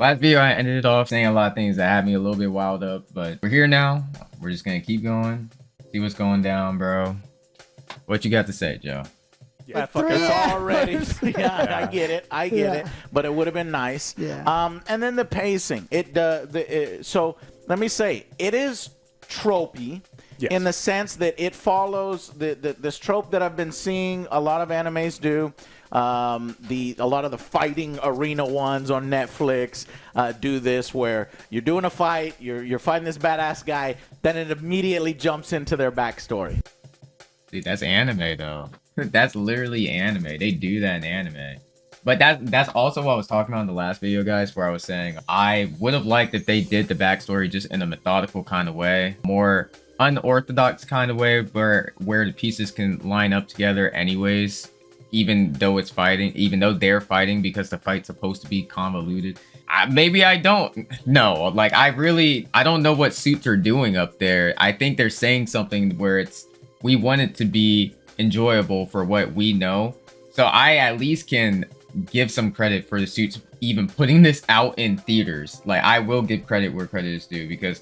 Last video I ended it off saying a lot of things that had me a little bit wild up, but we're here now. We're just gonna keep going, see what's going down, bro. What you got to say, Joe? Yeah, fuck it's already. Yeah, I get it. I get it. But it would have been nice. Yeah. And then the pacing. So let me say, it is tropey. Yes. In the sense that it follows this trope that I've been seeing a lot of animes do. A lot of the fighting arena ones on Netflix do this, where you're doing a fight, you're fighting this badass guy, then it immediately jumps into their backstory. Dude, that's anime though. That's literally anime. They do that in anime. But that's also what I was talking about in the last video, guys, where I was saying I would have liked if they did the backstory just in a methodical kind of way, more unorthodox kind of way, where the pieces can line up together anyways, even though they're fighting, because the fight's supposed to be convoluted. Maybe I don't know. Like, I don't know what suits are doing up there. I think they're saying something where we want it to be enjoyable for what we know. So I at least can give some credit for the suits even putting this out in theaters. Like, I will give credit where credit is due, because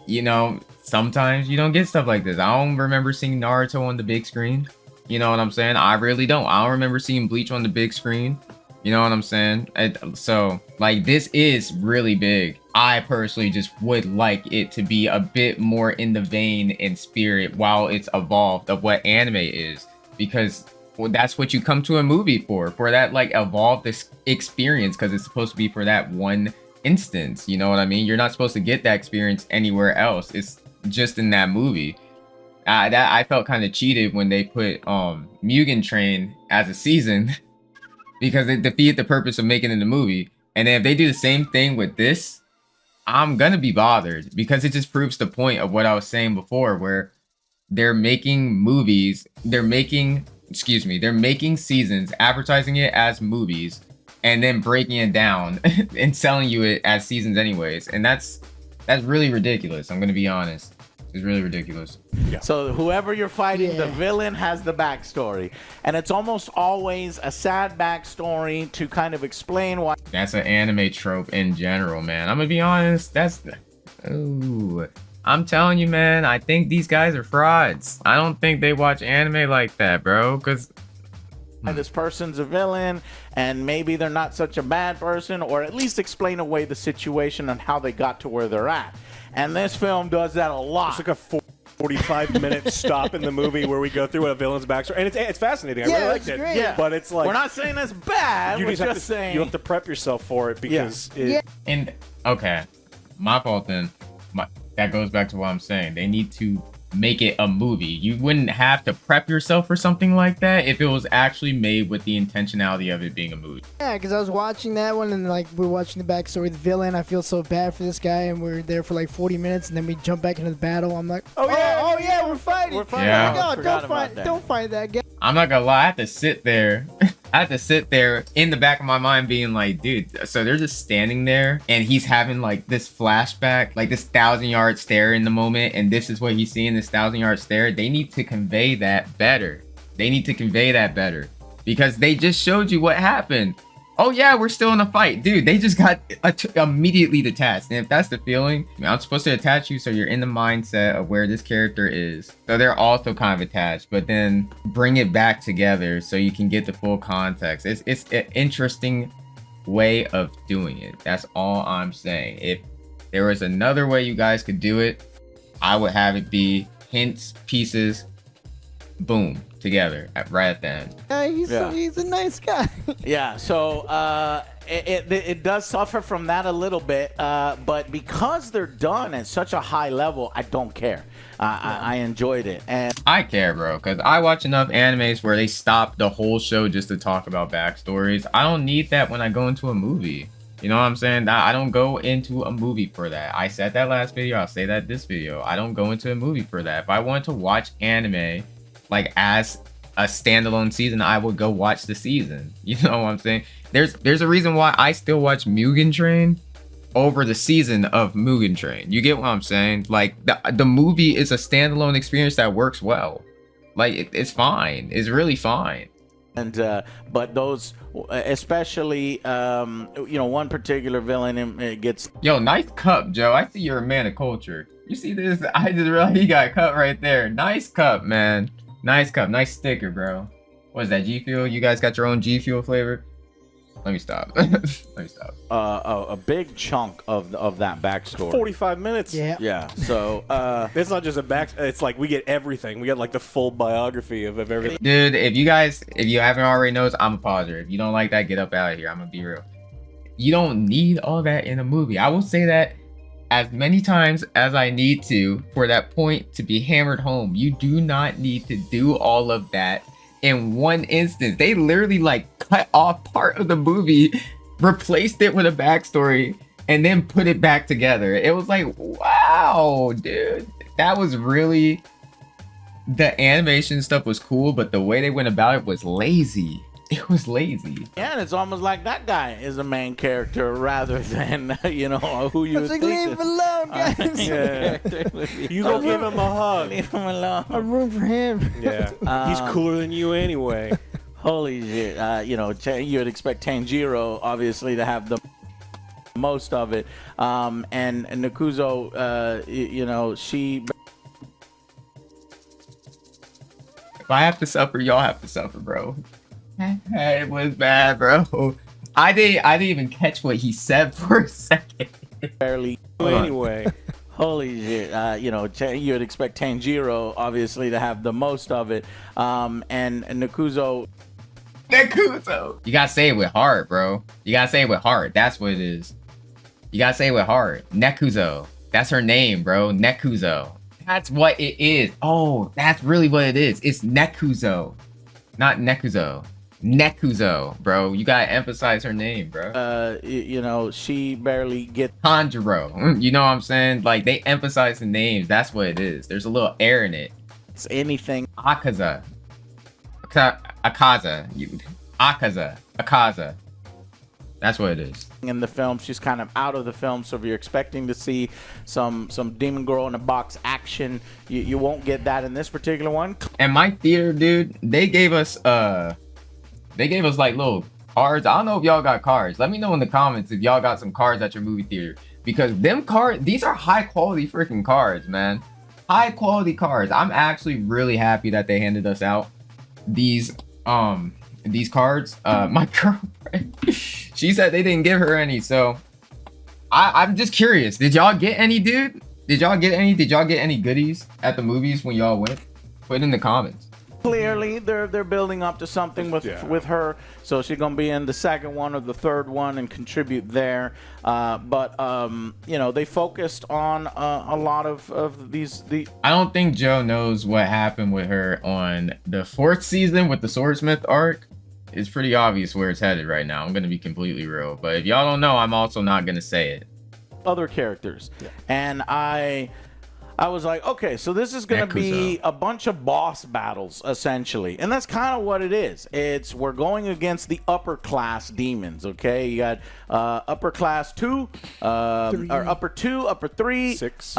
you know, sometimes you don't get stuff like this. I don't remember seeing Naruto on the big screen. You know what I'm saying? I really don't. I don't remember seeing Bleach on the big screen. You know what I'm saying? So, like, this is really big. I personally just would like it to be a bit more in the vein and spirit while it's evolved of what anime is. Because, well, that's what you come to a movie for that, like, evolved experience, because it's supposed to be for that one instance. You know what I mean? You're not supposed to get that experience anywhere else. It's just in that movie. I felt kind of cheated when they put Mugen Train as a season because it defeated the purpose of making it a movie. And then if they do the same thing with this, I'm gonna be bothered, because it just proves the point of what I was saying before, where they're making movies, they're making seasons, advertising it as movies, and then breaking it down and selling you it as seasons anyways. And that's really ridiculous. I'm going to be honest. It's really ridiculous. Yeah. So whoever you're fighting, the villain has the backstory. And it's almost always a sad backstory to kind of explain why. That's an anime trope in general, man. I'm going to be honest. I'm telling you, man, I think these guys are frauds. I don't think they watch anime like that, bro, because this person's a villain, and maybe they're not such a bad person, or at least explain away the situation and how they got to where they're at. And this film does that a lot. It's like a 45-minute stop in the movie where we go through a villain's backstory, and it's fascinating. I really liked it. Great. But it's like, we're not saying it's bad. We're just saying you have to prep yourself for it, because And okay, my fault then. That goes back to what I'm saying. They need to make it a movie. You wouldn't have to prep yourself for something like that if it was actually made with the intentionality of it being a movie. Yeah, because I was watching that one, and like we're watching the backstory of the villain. I feel so bad for this guy, and we're there for like 40 minutes, and then we jump back into the battle. I'm like, oh yeah, we're fighting. We're fighting. Yeah. No, don't fight that guy. I'm not gonna lie, I had to sit there. I had to sit there in the back of my mind being like, dude, so they're just standing there and he's having like this flashback, like this 1,000-yard stare in the moment, and this is what he's seeing, this 1,000-yard stare. They need to convey that better. Because they just showed you what happened. Oh yeah, we're still in a fight. Dude, they just got immediately detached. And if that's the feeling, I'm supposed to attach you so you're in the mindset of where this character is. So they're also kind of attached, but then bring it back together so you can get the full context. It's an interesting way of doing it. That's all I'm saying. If there was another way you guys could do it, I would have it be hints, pieces, boom, together right at the end. He's a nice guy. Yeah, so it does suffer from that a little bit, but because they're done at such a high level, I don't care. I enjoyed it. And I care, bro, because I watch enough animes where they stop the whole show just to talk about backstories. I don't need that when I go into a movie. You know what I'm saying? I don't go into a movie for that. I said that last video. I'll say that this video. I don't go into a movie for that. If I want to watch anime, like as a standalone season, I would go watch the season. You know what I'm saying? There's a reason why I still watch Mugen Train over the season of Mugen Train. You get what I'm saying? Like the movie is a standalone experience that works well. Like it's fine. It's really fine. But those, especially, one particular villain gets. Yo, nice cup, Joe. I see you're a man of culture. You see this? I just realized he got a cup right there. Nice cup, man. Nice cup. Nice sticker, bro. What is that, G Fuel? You guys got your own G Fuel flavor? Let me stop. Let me stop. A big chunk of that backstory. 45 minutes. Yeah. Yeah. So It's not just a back. It's like we get everything. We get like the full biography of everything. Dude, if you haven't already noticed, I'm a pauser. If you don't like that, get up out of here. I'm gonna be real. You don't need all that in a movie. I will say that as many times as I need to for that point to be hammered home. You do not need to do all of that in one instance. They literally like cut off part of the movie, replaced it with a backstory, and then put it back together. It was like, wow, dude. That was really... The animation stuff was cool, but the way they went about it was lazy. It was lazy. yeah, and it's almost like that guy is a main character rather than who you It's like, think. leave him alone, guys. Yeah. You go give him a hug. Leave him alone. I'm room for him. Yeah. He's cooler than you anyway. Holy shit! You would expect Tanjiro obviously to have the most of it, and Nekuzo, she. If I have to suffer, y'all have to suffer, bro. It was bad, bro. I didn't even catch what he said for a second. Barely. Anyway. Holy shit! You would expect Tanjiro obviously to have the most of it, and Nekuzo. Nekuzo. You gotta say it with heart, bro. You gotta say it with heart. That's what it is. You gotta say it with heart. Nekuzo. That's her name, bro. Nekuzo. That's what it is. Oh, that's really what it is. It's Nekuzo, not Nekuzo. Nekuzo, bro. You gotta emphasize her name, bro. She barely gets. Tanjiro. You know what I'm saying? Like, they emphasize the names. That's what it is. There's a little air in it. Anything. Akaza. Akaza. Akaza. Akaza. That's what it is. In the film, she's kind of out of the film, so if you're expecting to see some demon girl in a box action, you won't get that in this particular one. And my theater, dude, they gave us like little cards. I don't know if y'all got cards. Let me know in the comments if y'all got some cards at your movie theater, because them cards, these are high quality freaking cards, man. High quality cards. I'm actually really happy that they handed us out these cards. My girlfriend, she said they didn't give her any, so I'm just curious. Did y'all get any, dude? Did y'all get any goodies at the movies when y'all went? Put it in the comments. Clearly, they're building up to something with her, so she's gonna be in the second one or the third one and contribute there. They focused on a lot of these. I don't think Joe knows what happened with her on the fourth season with the Swordsmith arc. It's pretty obvious where it's headed right now. I'm gonna be completely real, but if y'all don't know, I'm also not gonna say it. Other characters, and I was like, okay, so this is going to be a bunch of boss battles, essentially. And that's kind of what it is. We're going against the upper class demons, okay? You got upper class 2, or upper 2, upper 3, 6.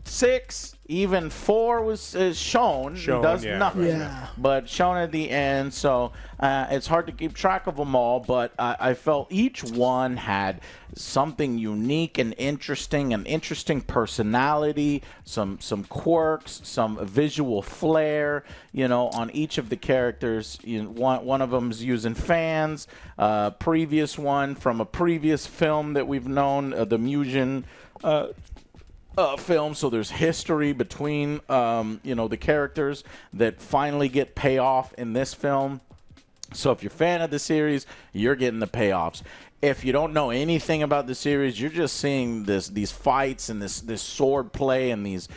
6, even 4 was shown. Does nothing. Yeah. But shown at the end, so it's hard to keep track of them all, but I felt each one had something unique and interesting, an interesting personality, some quirks, some visual flair, on each of the characters. One of them's using fans, previous one from a previous film that we've known, the Mugen film, so there's history between the characters that finally get payoff in this film. So if you're a fan of the series, you're getting the payoffs. If you don't know anything about the series, you're just seeing these fights and this sword play and these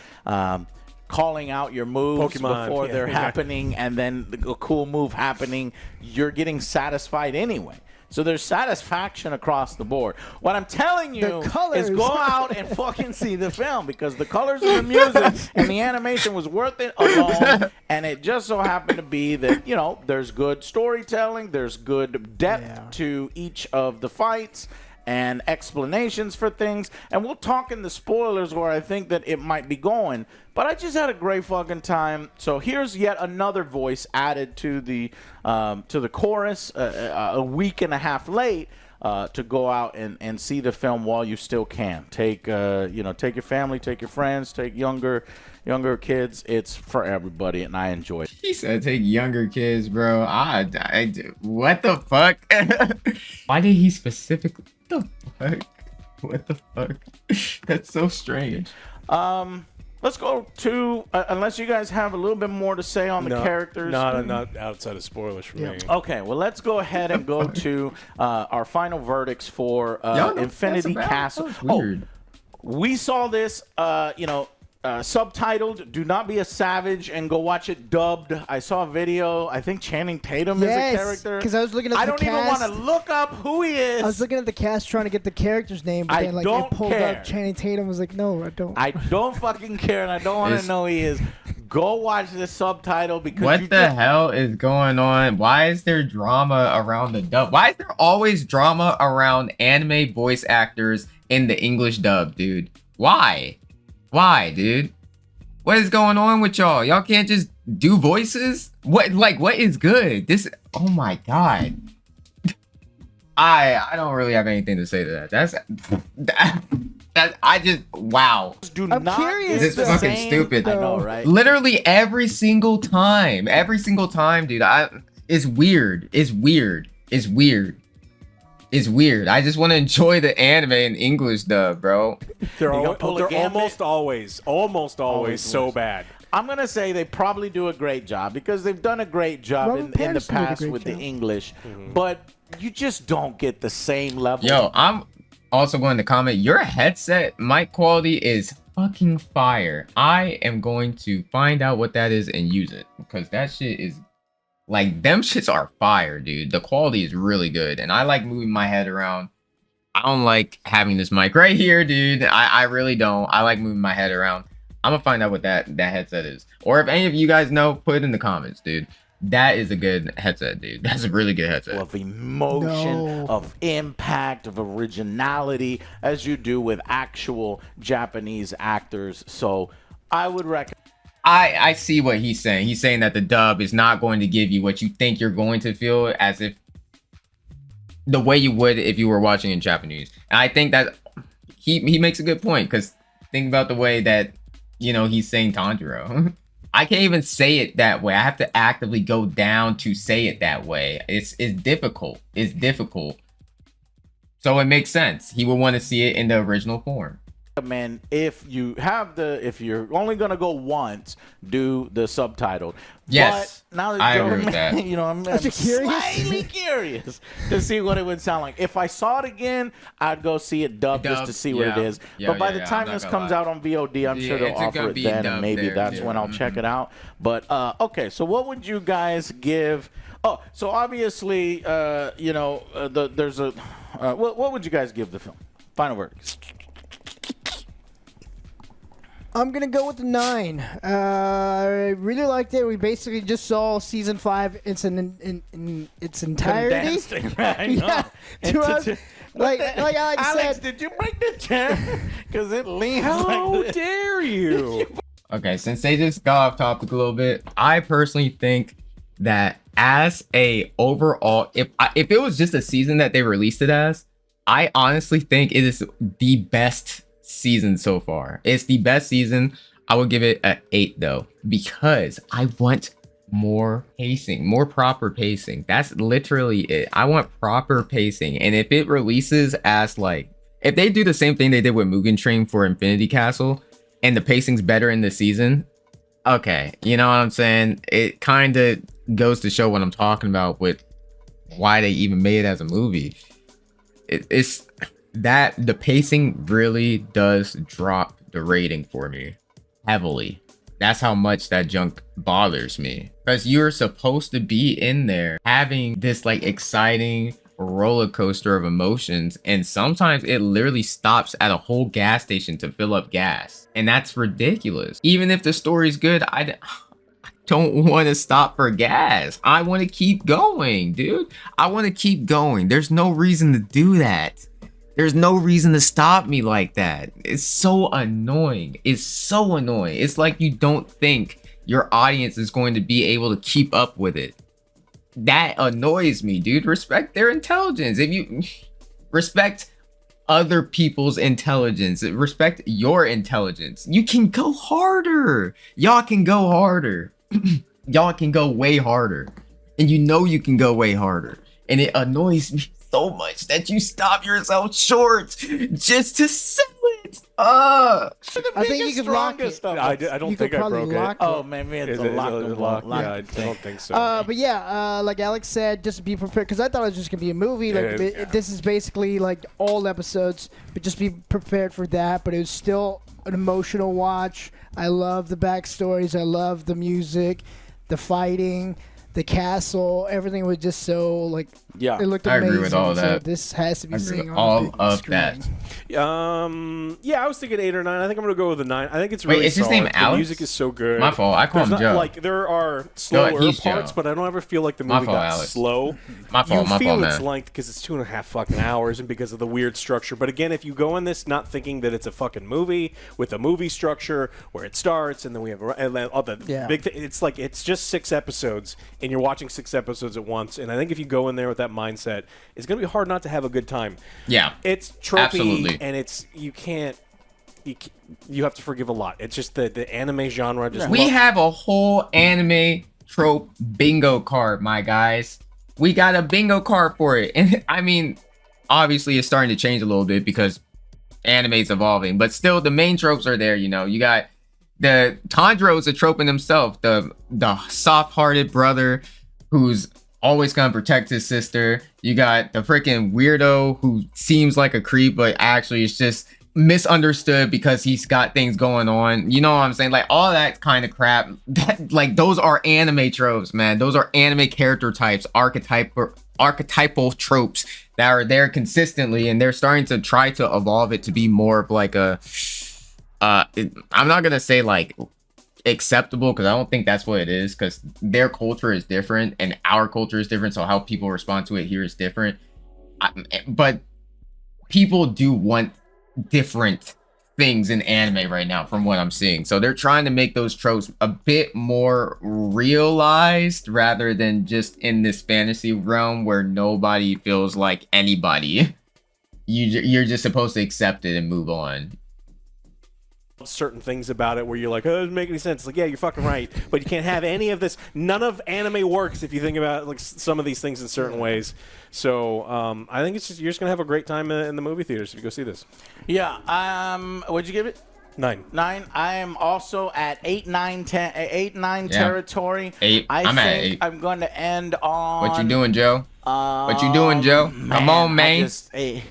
calling out your moves before they're happening, and then a cool move happening. You're getting satisfied anyway. So there's satisfaction across the board. What I'm telling you is go out and fucking see the film, because the colors and the music and the animation was worth it alone. And it just so happened to be that, there's good storytelling, there's good depth to each of the fights, and explanations for things, and we'll talk in the spoilers where I think that it might be going. But I just had a great fucking time. So here's yet another voice added to the chorus a week and a half late. To go out and see the film while you still can. Take take your family, take your friends, take younger kids. It's for everybody, and I enjoy it. He said take younger kids, bro. What the fuck? Why did he specifically? What the fuck? What the fuck? That's so strange. Let's go to unless you guys have a little bit more to say on the characters. Not outside of spoilers for me. Okay, well, let's go ahead and go to our final verdicts for Infinity Castle. Weird. We saw this, subtitled. Do not be a savage and go watch it dubbed. I saw a video. I think Channing Tatum is a character. Because I was looking at I the don't cast. even want to look up who he is. I was looking at the cast trying to get the character's name, but then don't they pulled care. up Channing Tatum. Was like, no, I don't. I don't fucking care, and I don't want to know who he is. Go watch this subtitle because what the hell is going on? Why is there drama around the dub? Why is there always drama around anime voice actors in the English dub, dude? Why? Why, dude? What is going on with y'all? Y'all can't just do voices? What is good? Oh my god. I don't really have anything to say to that. Wow. I'm curious. This is fucking stupid. I know, right? Literally every single time, dude. It's weird. It's weird. I just want to enjoy the anime in English dub, bro. They're almost always so bad. I'm going to say they probably do a great job because they've done a great job in the past with the English, but you just don't get the same level. Yo, I'm also going to comment, your headset mic quality is fucking fire. I am going to find out what that is and use it because that shit is like, them shits are fire, dude. The quality is really good, and I like moving my head around. I don't like having this mic right here, dude. I really don't. I like moving my head around. I'm gonna find out what that headset is. Or if any of you guys know, put it in the comments, dude. That is a good headset, dude. That's a really good headset. Of emotion, of impact, of originality, as you do with actual Japanese actors. So I would recommend. I see what he's saying. He's saying that the dub is not going to give you what you think you're going to feel as if the way you would if you were watching in Japanese. And I think that he makes a good point because think about the way that, he's saying Tanjiro. I can't even say it that way. I have to actively go down to say it that way. It's difficult. It's difficult. So it makes sense. He would want to see it in the original form. Man, if you're only gonna go once, do the subtitle. Yes, but now that I agree with that. I'm slightly curious to see what it would sound like. If I saw it again, I'd go see it dubbed just to see what it is. But by the time this comes out on VOD, I'm sure they'll offer it then, and maybe that's when I'll check it out. But okay, so what would you guys give? Oh, so obviously, there's a. What would you guys give the film? Final words. I'm gonna go with the 9. I really liked it. We basically just saw season 5. It's in its entirety. Right? Yeah. Like Alex Alex, said, did you break the chair? Because it leans. How like this. dare you? Okay, since they just got off topic a little bit, I personally think that as a overall, if it was just a season that they released it as, I honestly think it is the best season so far. It's the best season. I would give it an 8 though, because I want more pacing, more proper pacing. That's literally it. I want proper pacing. And if it releases as if they do the same thing they did with Mugen Train for Infinity Castle and the pacing's better in the season, okay, you know what I'm saying? It kind of goes to show what I'm talking about with why they even made it as a movie. It's that the pacing really does drop the rating for me heavily. That's how much that junk bothers me, because you're supposed to be in there having this exciting roller coaster of emotions, and sometimes it literally stops at a whole gas station to fill up gas, and that's ridiculous. Even if the story's good, I don't want to stop for gas. I want to keep going, dude. I want to keep going. There's no reason to do that. There's no reason to stop me like that. It's so annoying. It's so annoying. It's like you don't think your audience is going to be able to keep up with it. That annoys me, dude. Respect their intelligence. If you respect other people's intelligence, respect your intelligence, you can go harder. Y'all can go harder. Y'all can go way harder. And you know you can go way harder. And it annoys me so much that you stop yourself short just to sell it. I think you could lock it. I don't You think could I probably broke lock it. Oh, maybe it's Is a it lock. Yeah, I don't think so. But yeah, like Alex said, just be prepared because I thought it was just gonna be a movie. Like this is basically like all episodes, but just be prepared for that. But it was still an emotional watch. I love the backstories. I love the music, the fighting, the castle. Everything was just so like Yeah, it looked I amazing. agree with all So that. this has to be I agree seen with on all the big of screen. that. Yeah, I was thinking 8 or 9. I think I'm gonna go with a 9. I think it's really Wait, is his solid. name The Alex? music is so good. My fault. I call There's him not, Joe. Like there are slower he's parts, Joe. but I don't ever feel like the My movie fault, got Alex. slow. My fault, You my feel fault, its man. length because it's 2.5 fucking hours, and because of the weird structure. But again, if you go in this not thinking that it's a fucking movie with a movie structure where it starts and then we have and then all the big thing, it's like it's just 6 episodes, and you're watching 6 episodes at once. And I think if you go in there with that mindset, it's gonna be hard not to have a good time. Yeah. It's tropey, Absolutely. and you have to forgive a lot. It's just the anime genre. Just We have a whole anime trope bingo card, my guys. We got a bingo card for it. And I mean, obviously it's starting to change a little bit because anime's evolving, but still the main tropes are there, you know. You got the Tanjiro's a trope in himself, the soft-hearted brother who's always gonna protect his sister. You got the freaking weirdo who seems like a creep, but actually is just misunderstood because he's got things going on. You know what I'm saying? Like all that kind of crap. Like those are anime tropes, man. Those are anime character types, archetypal tropes that are there consistently, and they're starting to try to evolve it to be more of like a I'm not gonna say like acceptable because I don't think that's what it is, because their culture is different and our culture is different, so how people respond to it here is different. But people do want different things in anime right now from what I'm seeing, so they're trying to make those tropes a bit more realized rather than just in this fantasy realm where nobody feels like anybody. You're just supposed to accept it and move on. certain things about it where you're like, oh, it doesn't make any sense. Like, yeah, you're fucking right, but you can't have any of this. None of anime works if you think about like some of these things in certain ways. So I think it's just, you're just gonna have a great time in the movie theaters if you go see this. Yeah. What'd you give it? 9. I am also at 8, 9, 10, 8, 9 territory. 8. I'm at 8. I'm going to end on. What you doing, Joe? What you doing, Joe? Come on, man.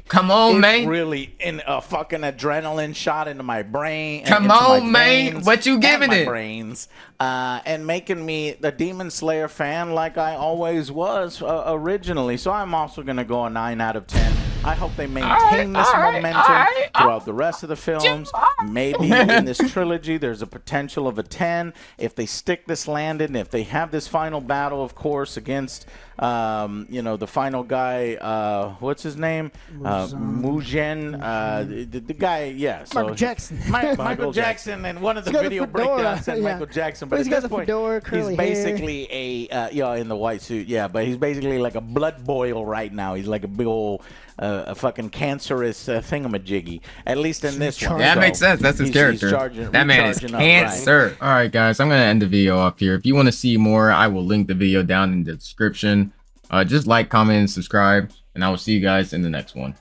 Come on, man. Really in a fucking adrenaline shot into my brain. Come on, man. What you giving it? Brains, and making me the Demon Slayer fan like I always was originally. So I'm also going to go a 9 out of 10. I hope they maintain this momentum throughout the rest of the films. Maybe in this trilogy, there's a potential of a 10. If they stick this landing, if they have this final battle, of course, against, the final guy, what's his name? Mugen. The guy, yeah. So Michael Jackson. Michael Jackson, and one of the video breakdowns said Michael Jackson. But he's at got this the point, fedora, curly he's basically in the white suit, yeah. But he's basically like a blood boil right now. He's like a big old... a fucking cancerous thingamajiggy, at least in this one. Yeah, that makes sense. That's his character. That man is cancer. Right. All right, guys, I'm going to end the video off here. If you want to see more, I will link the video down in the description. Just like, comment, and subscribe, and I will see you guys in the next one.